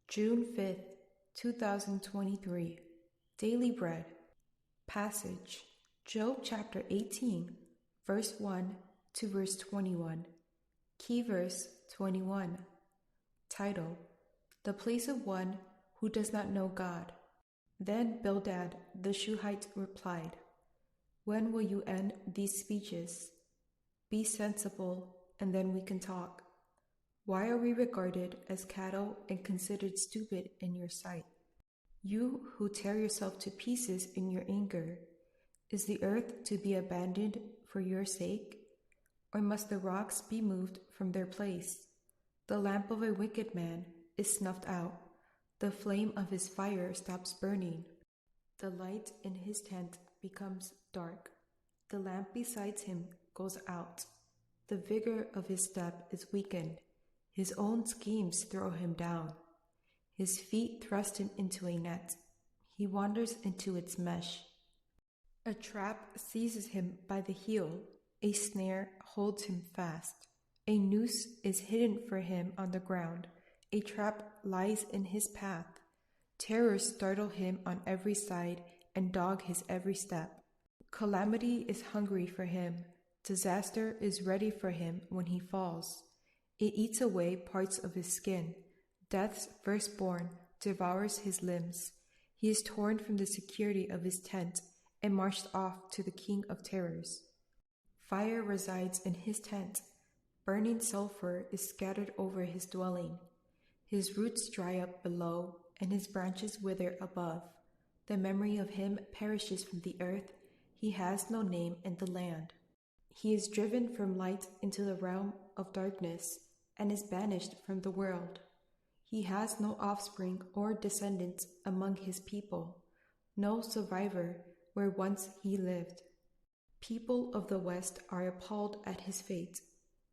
June 5th, 2023. Daily Bread. Passage: Job chapter 18, verse 1 to verse 21. Key verse 21. Title: The place of one who does not know God. Then Bildad the Shuhite replied, "When will you end these speeches? Be sensible, and then we can talk. Why are we regarded as cattle and considered stupid in your sight? You who tear yourself to pieces in your anger, is the earth to be abandoned for your sake? Or must the rocks be moved from their place? The lamp of a wicked man is snuffed out. The flame of his fire stops burning. The light in his tent becomes dark. The lamp beside him goes out. The vigor of his step is weakened. His own schemes throw him down. His feet thrust him into a net. He wanders into its mesh. A trap seizes him by the heel. A snare holds him fast. A noose is hidden for him on the ground. A trap lies in his path. Terrors startle him on every side and dog his every step. Calamity is hungry for him. Disaster is ready for him when he falls. It eats away parts of his skin. Death's firstborn devours his limbs. He is torn from the security of his tent and marched off to the king of terrors. Fire resides in his tent. Burning sulfur is scattered over his dwelling. His roots dry up below, and his branches wither above. The memory of him perishes from the earth. He has no name in the land. He is driven from light into the realm of darkness, and is banished from the world. He has no offspring or descendants among his people, no survivor where once he lived. People of the West are appalled at his fate.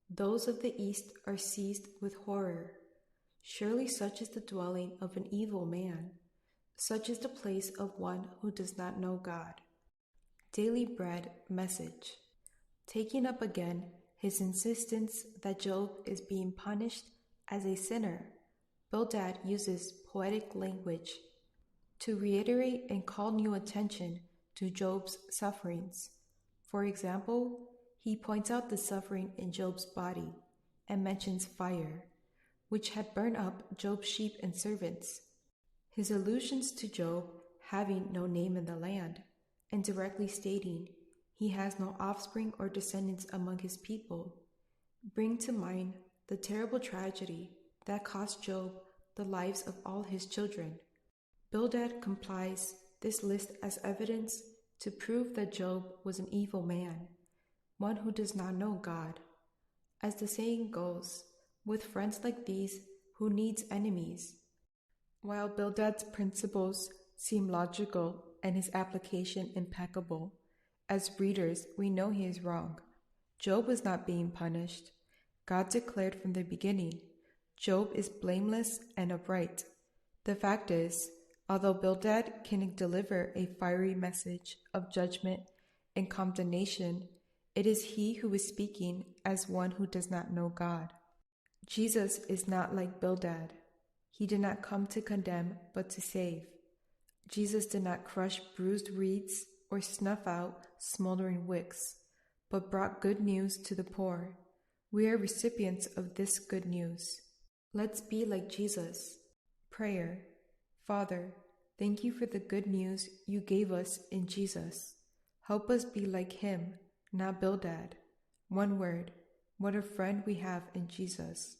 Those of the East are seized with horror. Surely such is the dwelling of an evil man. Such is the place of one who does not know God. Daily Bread Message. Taking up again his insistence that Job is being punished as a sinner, Bildad uses poetic language to reiterate and call new attention to Job's sufferings. For example, he points out the suffering in Job's body and mentions fire, which had burned up Job's sheep and servants. His allusions to Job having no name in the land and directly stating he has no offspring or descendants among his people bring to mind the terrible tragedy that cost Job the lives of all his children. Bildad compiles this list as evidence to prove that Job was an evil man, one who does not know God. As the saying goes, with friends like these, who needs enemies? While Bildad's principles seem logical and his application impeccable, as readers, we know he is wrong. Job was not being punished. God declared from the beginning, Job is blameless and upright. The fact is, although Bildad can deliver a fiery message of judgment and condemnation, it is he who is speaking as one who does not know God. Jesus is not like Bildad. He did not come to condemn, but to save. Jesus did not crush bruised reeds or snuff out smoldering wicks, but brought good news to the poor. We are recipients of this good news. Let's be like Jesus. Prayer. Father, thank you for the good news you gave us in Jesus. Help us be like him, not Bildad. One word, what a friend we have in Jesus.